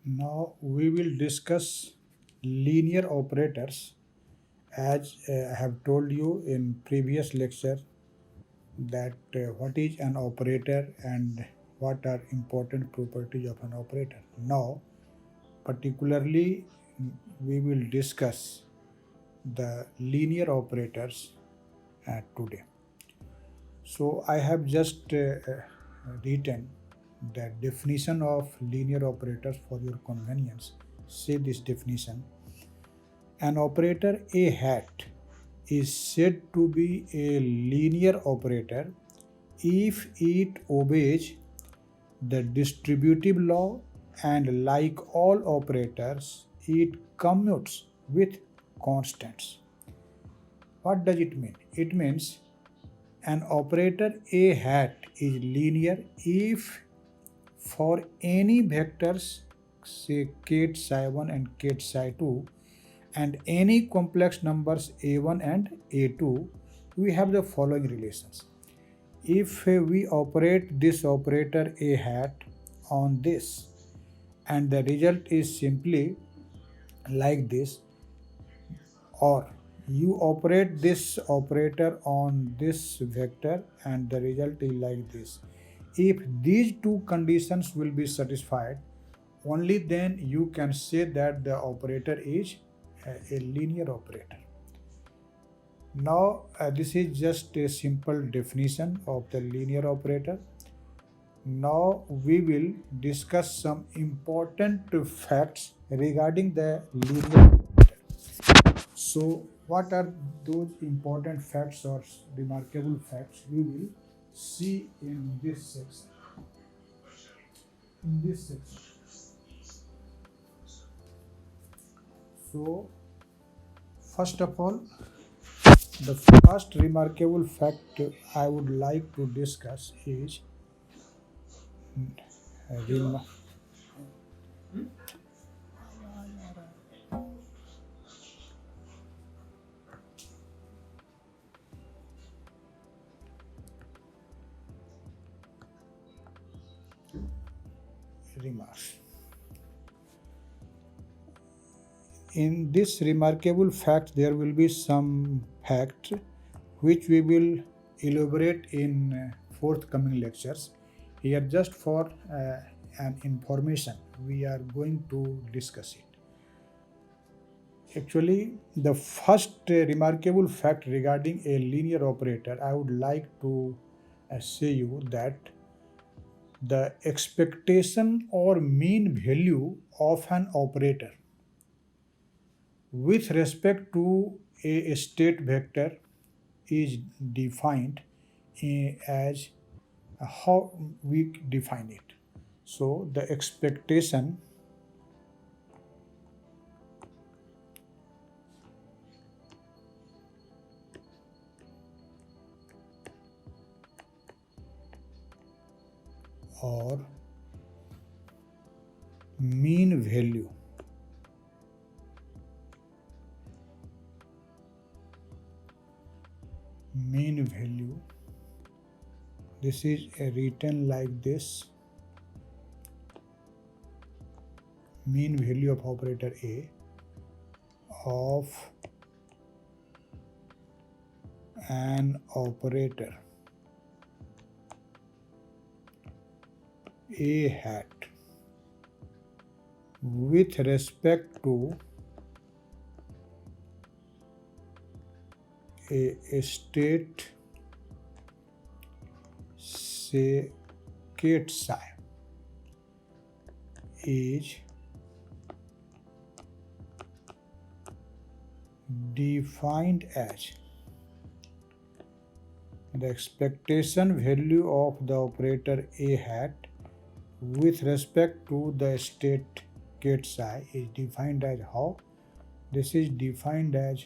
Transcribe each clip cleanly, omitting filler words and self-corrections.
Now we will discuss linear operators. As I have told you in previous lecture that what is an operator and what are important properties of an operator. Now particularly we will discuss the linear operators today. So I have just written the definition of linear operators for your convenience. Say this definition. An operator A hat is said to be a linear operator if it obeys the distributive law and, like all operators, it commutes with constants. What does it mean? It means an operator A hat is linear if for any vectors, say ket psi 1 and ket psi 2, and any complex numbers a1 and a2, we have the following relations. If we operate this operator a hat on this, and the result is simply like this, or you operate this operator on this vector and the result is like this. If these two conditions will be satisfied, only then you can say that the operator is a linear operator. Now this is just a simple definition of the linear operator. Now we will discuss some important facts regarding the linear operator. So what are those important facts or remarkable facts we will see in this section. In this section. So first of all, the first remarkable fact I would like to discuss is rem- remarks. In this remarkable fact, there will be some fact which we will elaborate in forthcoming lectures. Here, just for an information, we are going to discuss it. Actually, the first remarkable fact regarding a linear operator, I would like to say you that the expectation or mean value of an operator with respect to a state vector is defined as how we define it. So the expectation or mean value this is written like this. Mean value of operator A of an operator A hat with respect to a state, say ket psi, is defined as the expectation value of the operator A hat with respect to the state ket psi is defined as how? This is defined as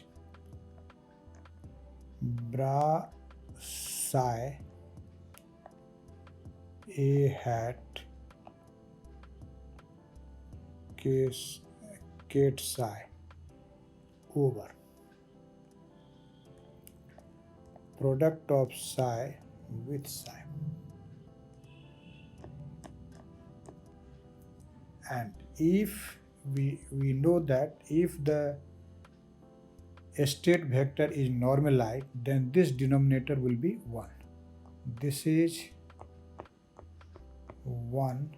bra psi A hat ket psi over product of psi with psi. And if we know that if the state vector is normalized, then this denominator will be 1. This is 1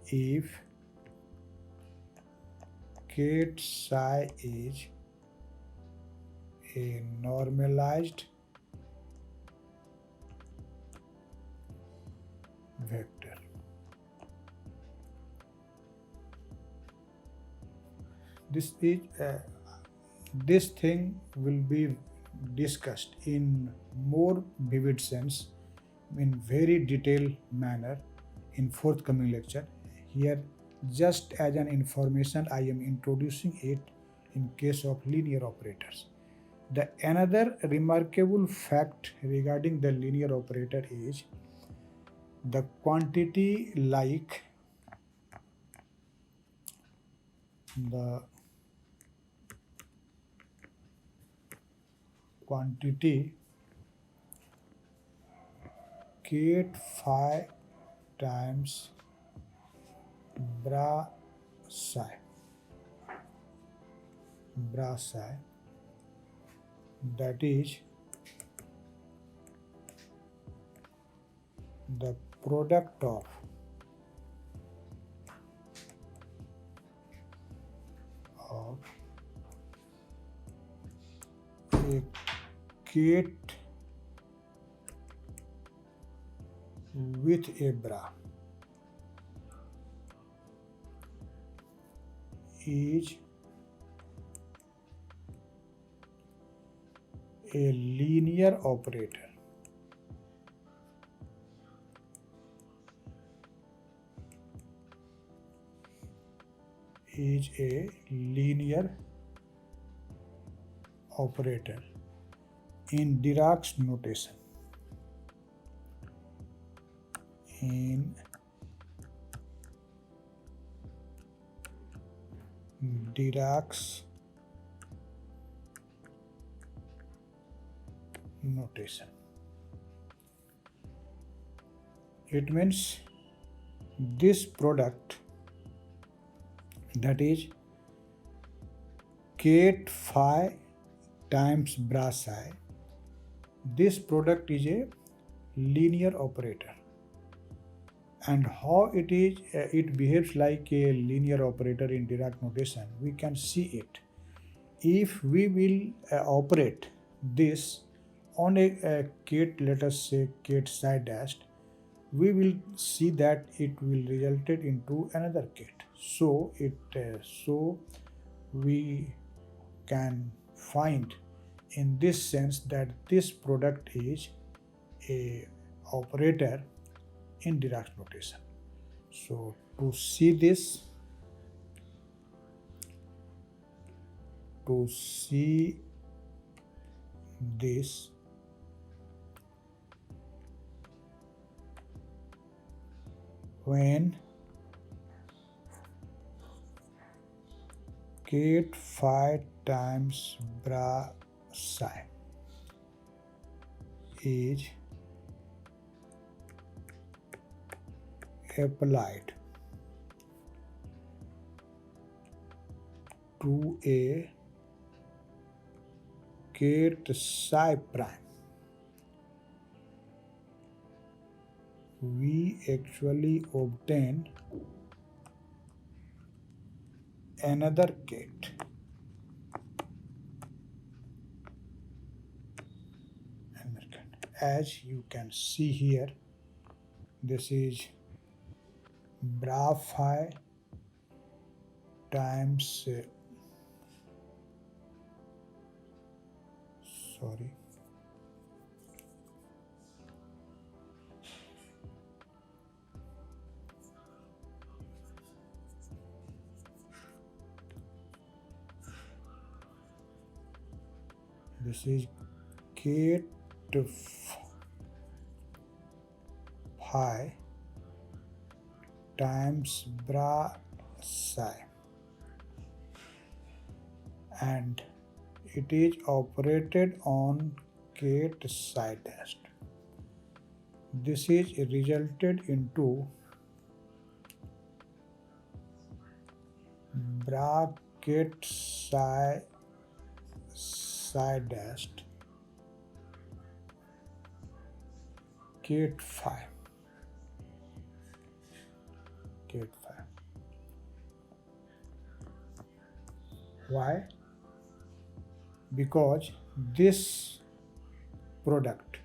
if ket psi is a normalized vector. This thing will be discussed in more vivid sense, in very detailed manner in forthcoming lecture. Here, just as an information, I am introducing it in case of linear operators. The another remarkable fact regarding the linear operator is the quantity like the quantity ket phi times bra psi that is the product of a ket with a bra is a linear operator. Is a linear operator in Dirac's notation. In Dirac's notation. It means this product, that is ket phi times bra psi, this product is a linear operator. And how it is, it behaves like a linear operator in Dirac notation, we can see it. If we will operate this on a ket, let us say ket psi dashed, we will see that it will result into another ket. So we can find in this sense that this product is a operator in Dirac's notation. So to see this, when ket phi times bra psi is applied to a ket psi prime, we actually obtain another ket. As you can see here, this is bra phi times this is ket phi times bra psi, and it is operated on ket psi dashed. This is resulted into bracket psi dashed ket phi. Why? Because this product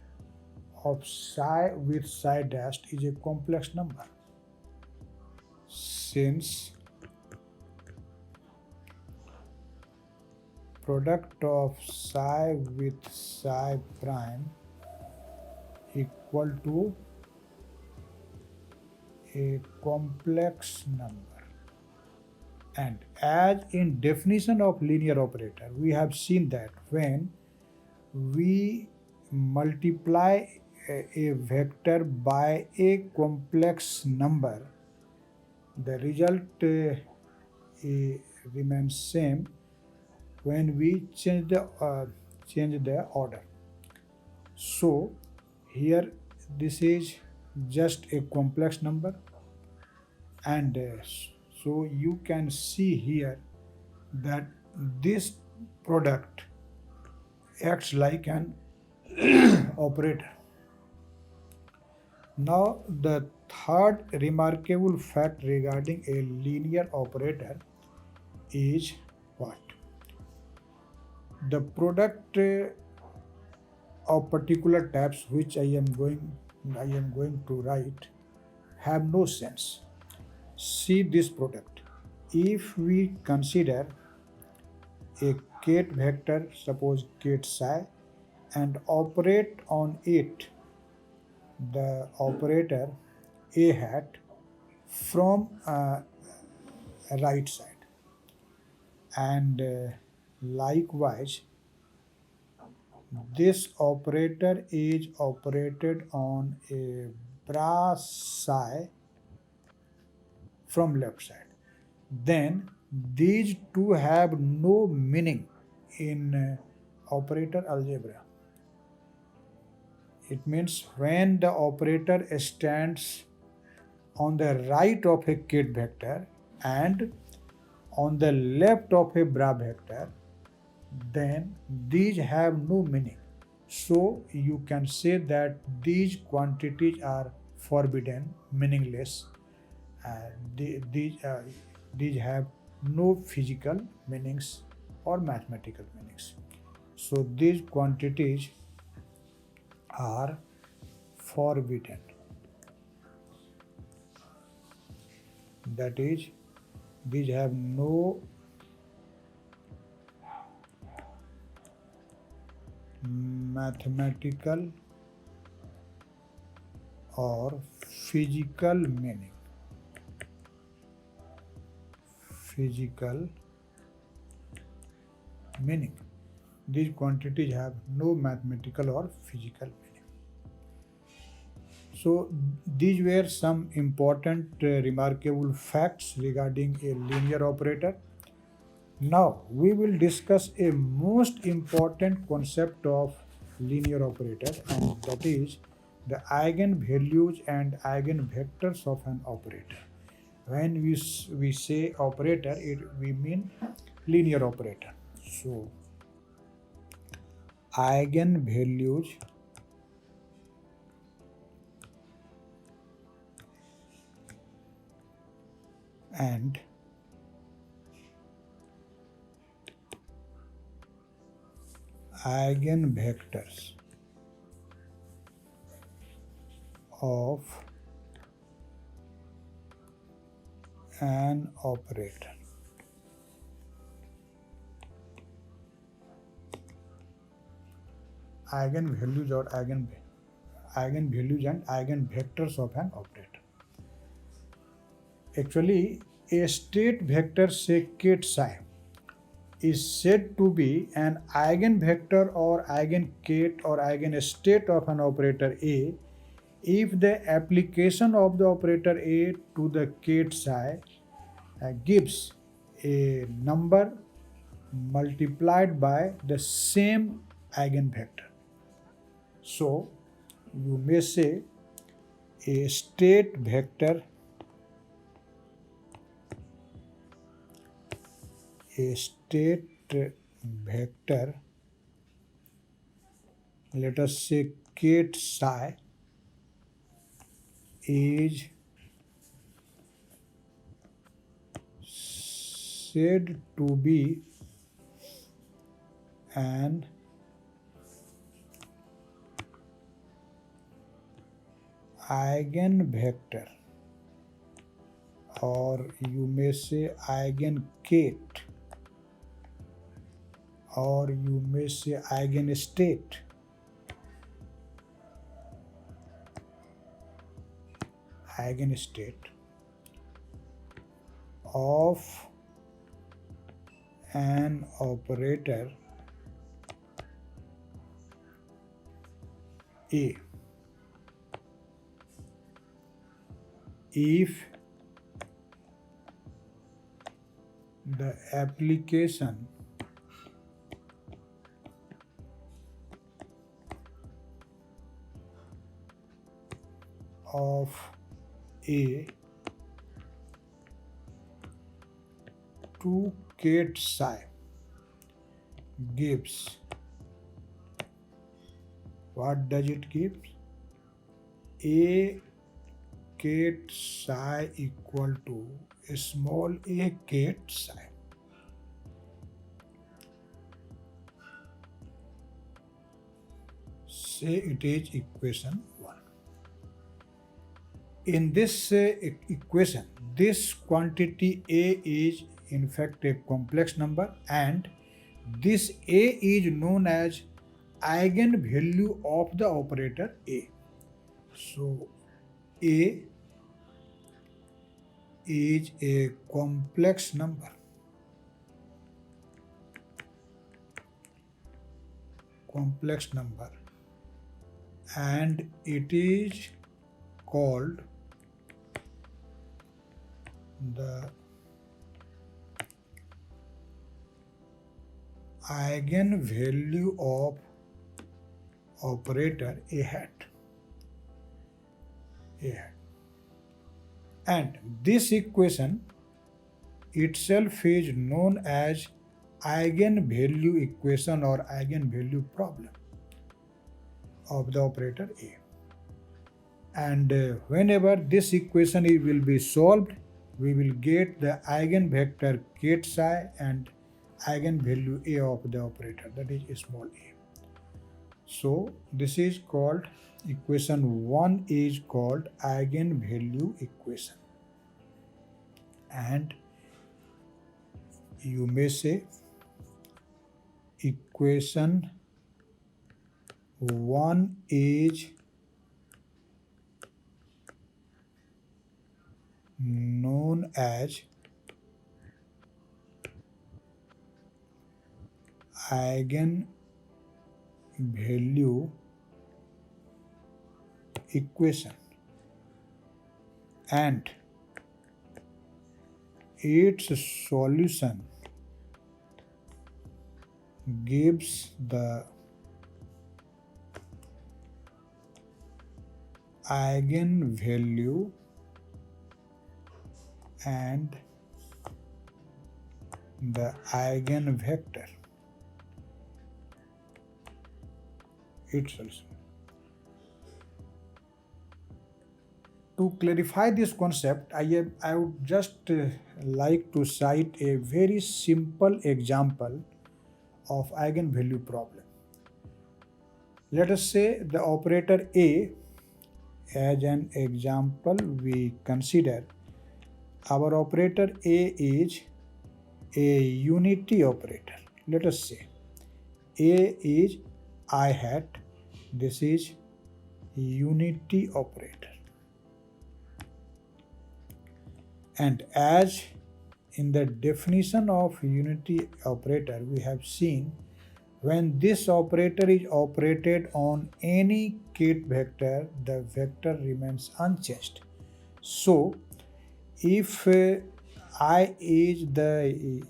of psi with psi dashed is a complex number. Since product of psi with psi prime equal to a complex number, and as in definition of linear operator we have seen that when we multiply a vector by a complex number, the result remains same when we change the order. So here this is just a complex number, and so you can see here that this product acts like an operator. Now the third remarkable fact regarding a linear operator is what? The product of particular types which I am going to write have no sense. See this product. If we consider a ket vector, suppose ket psi, and operate on it the operator a hat from right side, and likewise this operator is operated on a bra psi from left side, then these two have no meaning in operator algebra. It means when the operator stands on the right of a ket vector and on the left of a bra vector, then these have no meaning. So you can say that these quantities are forbidden, meaningless, and these have no physical meanings or mathematical meanings. So these quantities are forbidden. That is, these have no mathematical or physical meaning. These quantities have no mathematical or physical meaning. So these were some important remarkable facts regarding a linear operator. Now we will discuss a most important concept of linear operator, and that is the eigenvalues and eigenvectors of an operator. When we say operator, we mean linear operator. So eigenvalues and eigenvectors of an operator. Eigenvalues or eigenvalues and eigenvectors of an operator. Actually, a state vector say ket psi is said to be an eigenvector or eigenket or eigenstate of an operator A if the application of the operator A to the ket psi gives a number multiplied by the same eigenvector. So you may say a state vector a state vector, let us say ket psi, is said to be an eigenvector, or you may say eigenket, or you may say eigenstate of an operator A if the application of A to ket psi gives, what does it give? A ket psi equal to a small a ket psi. Say it is equation 1. In this equation, this quantity A is in fact a complex number, and this A is known as eigenvalue of the operator A. So A is a complex number. And it is called the eigenvalue of operator A hat. And this equation itself is known as eigenvalue equation or eigenvalue problem of the operator A. And whenever this equation will be solved, we will get the eigenvector ket psi and eigenvalue A of the operator, that is small a. So this is called, equation 1 is called eigenvalue equation. And you may say equation 1 is known as eigenvalue equation, and its solution gives the eigenvalue and the eigenvector. Its solution. To clarify this concept, I would just like to cite a very simple example of eigenvalue problem. Let us say the operator A, as an example we consider our operator A is a unity operator. Let us say A is I hat, this is unity operator. And as in the definition of unity operator, we have seen when this operator is operated on any ket vector, the vector remains unchanged. So if I is the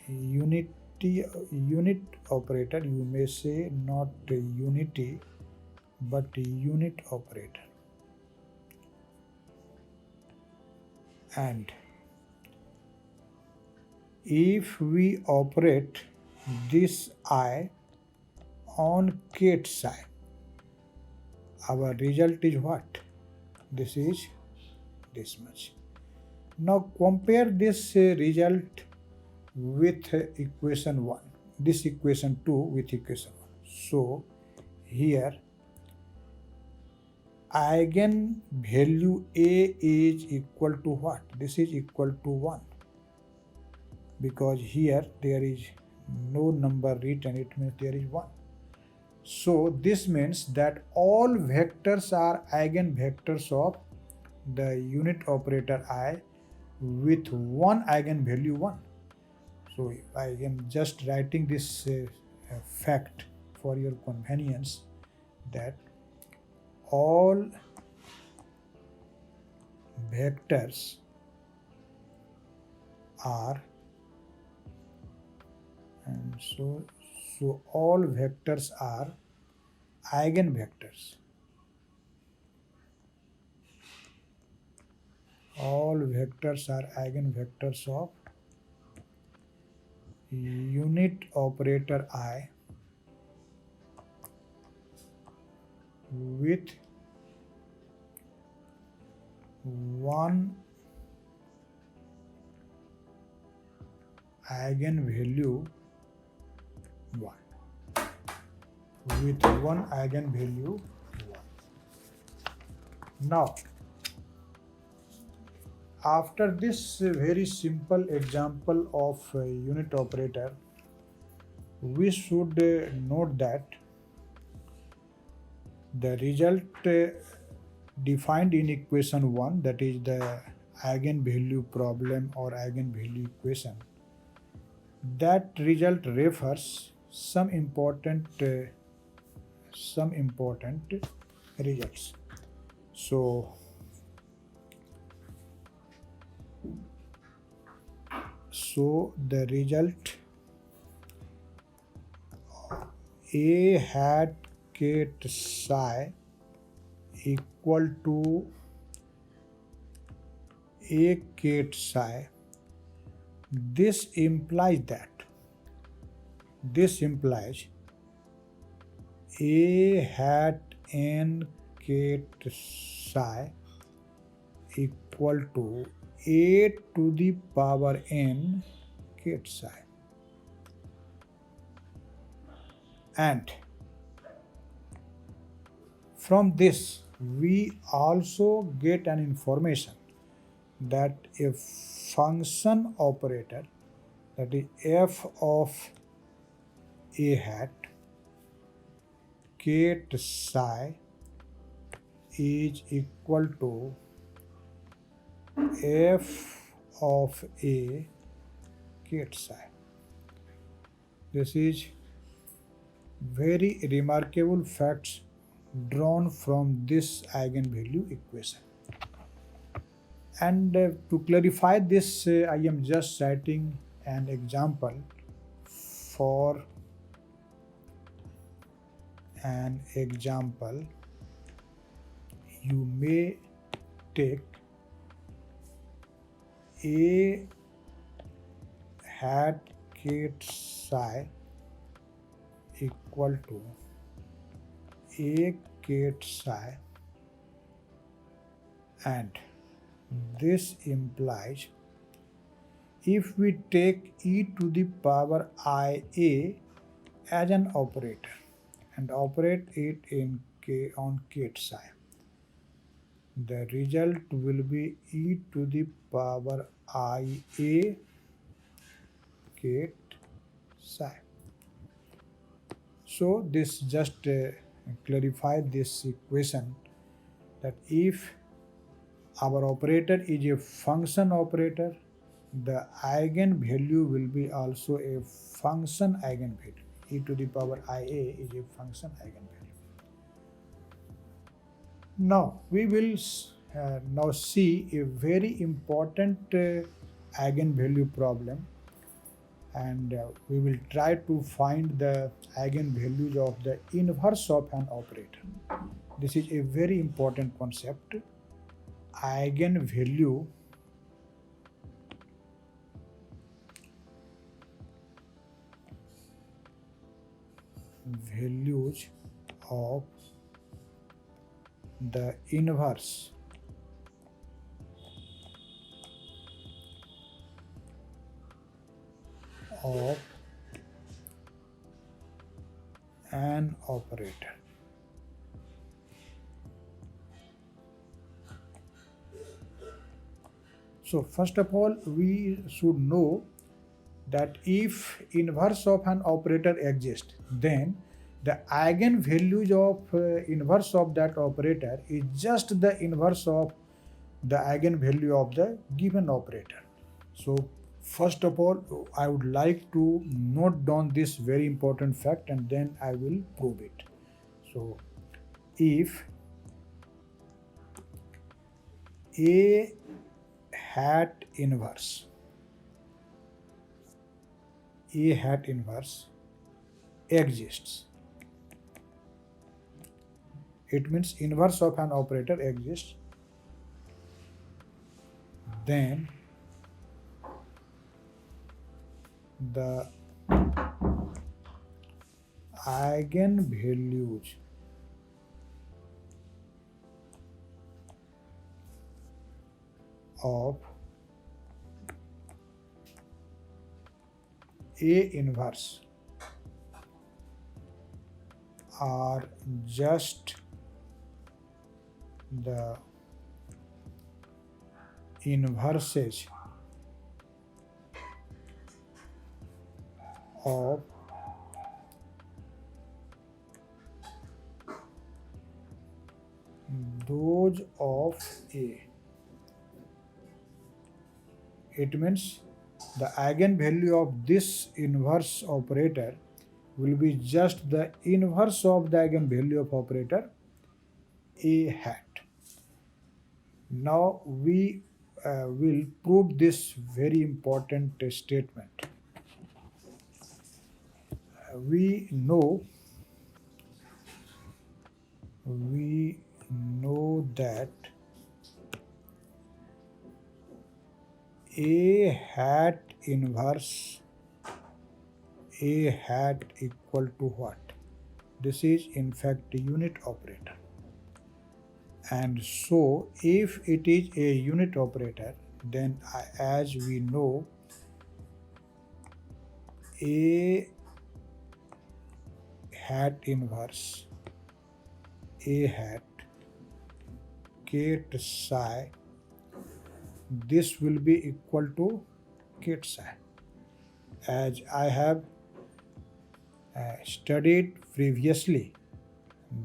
unit operator, you may say not unity but unit operator, and if we operate this I on kth psi, our result is what? This is this much. Now compare this result with equation 1, this equation 2 with equation 1. So here eigenvalue A is equal to what? This is equal to 1, because here there is no number written, it means there is 1. So this means that all vectors are eigenvectors of the unit operator I with one eigenvalue 1. So I am just writing this fact for your convenience, that all vectors are, and so all vectors are eigenvectors. All vectors are eigenvectors of unit operator I with one eigenvalue 1. With one eigenvalue 1. Now, after this very simple example of unit operator, we should note that the result defined in equation 1, that is the eigenvalue problem or eigenvalue equation, that result refers some important results. So the result A hat ket psi equal to A ket psi, this implies A hat n ket psi equal to A to the power n ket psi. And from this we also get an information that a function operator, that is f of A hat ket psi is equal to f of A ket psi. This is very remarkable facts drawn from this eigenvalue equation. And to clarify this, I am just citing an example. For an example, you may take A hat ket psi equal to A ket psi, and this implies if we take e to the power ia as an operator and operate it in on ket psi, the result will be e to the power ia ket psi. So this just clarify this equation, that if our operator is a function operator, the eigenvalue will be also a function eigenvalue. E to the power ia is a function eigenvalue. Now we will now see a very important eigenvalue problem, and we will try to find the eigenvalues of the inverse of an operator. This is a very important concept. Eigenvalue of the inverse of an operator. So first of all, we should know that if inverse of an operator exists, then the eigenvalues of inverse of that operator is just the inverse of the eigenvalue of the given operator. So first of all, I would like to note down this very important fact and then I will prove it. So if A hat inverse exists, it means inverse of an operator exists, then the eigenvalues of A inverse are just the inverses of those of A. It means the eigenvalue of this inverse operator will be just the inverse of the eigenvalue of operator A hat. Now we will prove this very important statement. We know that A hat inverse A hat equal to what? This is in fact a unit operator. And so if it is a unit operator, then as we know, A hat inverse A hat ket psi, this will be equal to ket psi. As I have studied previously,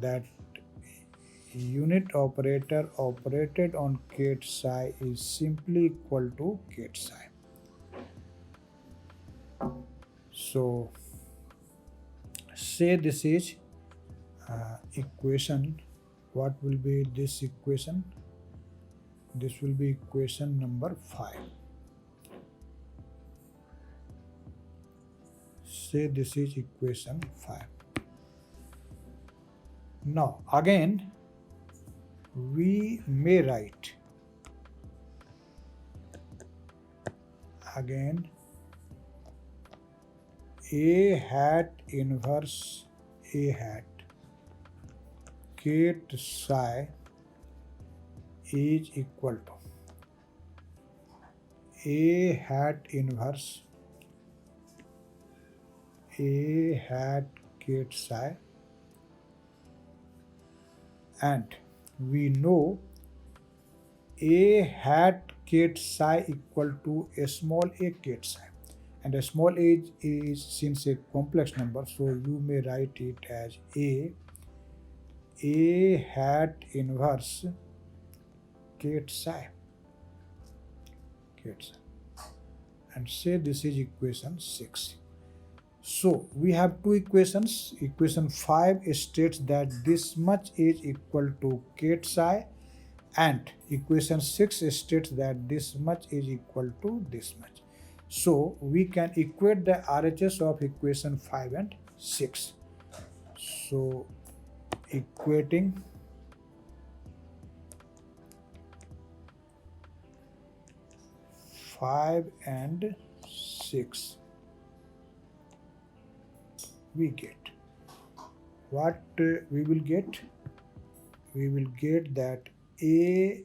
that unit operator operated on ket psi is simply equal to ket psi. So say this is equation. What will be this equation? This will be equation number 5. Say this is equation 5. Now again we may write A hat inverse A hat ket psi is equal to A hat inverse A hat ket psi, and we know A hat ket psi equal to a small a ket psi, and a small a is since a complex number, so you may write it as A hat inverse ket psi, and say this is equation 6. So we have two equations. Equation 5 states that this much is equal to ket psi, and equation 6 states that this much is equal to this much. So we can equate the RHS of equation 5 and 6. So equating five and 6, we get what we will get? We will get that A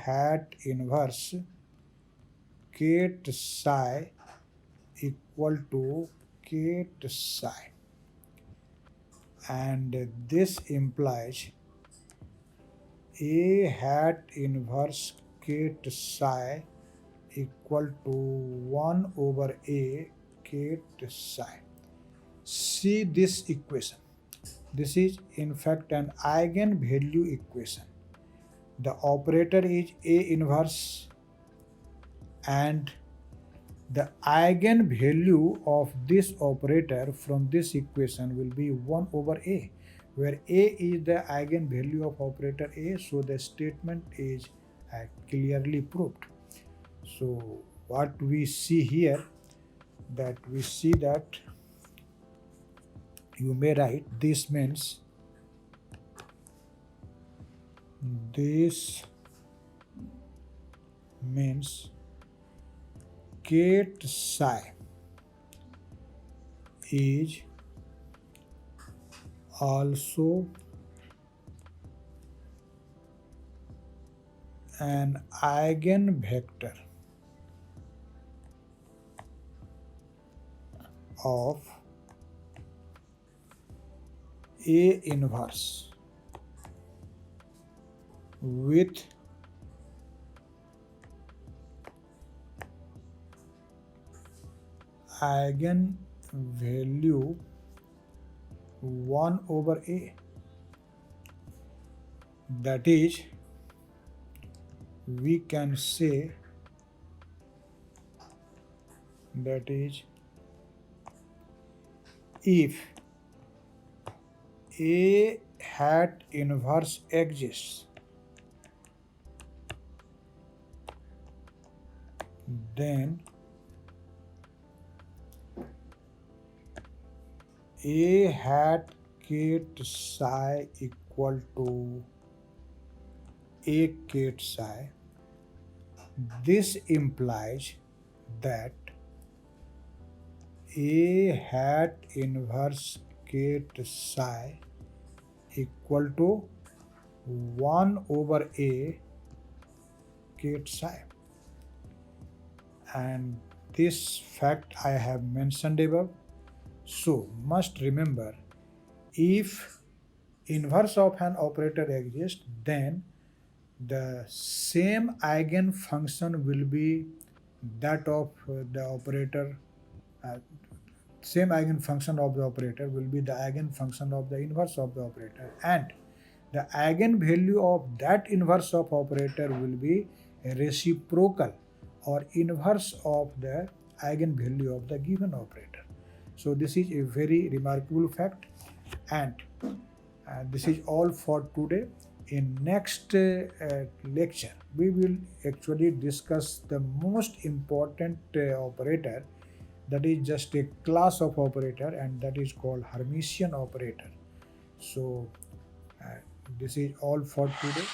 hat inverse ket psi equal to ket psi, and this implies A hat inverse ket psi equal to 1 over A ket psi. See this equation. This is in fact an eigenvalue equation. The operator is A inverse, and the eigenvalue of this operator from this equation will be 1 over A, where A is the eigenvalue of operator A, so the statement is clearly proved. So what we see here, that we see that you may write this means ket psi is also an eigenvector of A inverse with eigenvalue 1 over A. That is, we can say that is, if A hat inverse exists, then A hat ket psi equal to A ket psi. This implies that A hat inverse ket psi equal to 1 over A ket psi. And this fact I have mentioned above. So must remember, if inverse of an operator exists, then the same eigenfunction will be that of the operator, same eigenfunction of the operator will be the eigenfunction of the inverse of the operator, and the eigenvalue of that inverse of operator will be reciprocal or inverse of the eigenvalue of the given operator. So this is a very remarkable fact, and this is all for today. In next lecture, we will actually discuss the most important operator, that is just a class of operator, and that is called Hermitian operator. So this is all for today.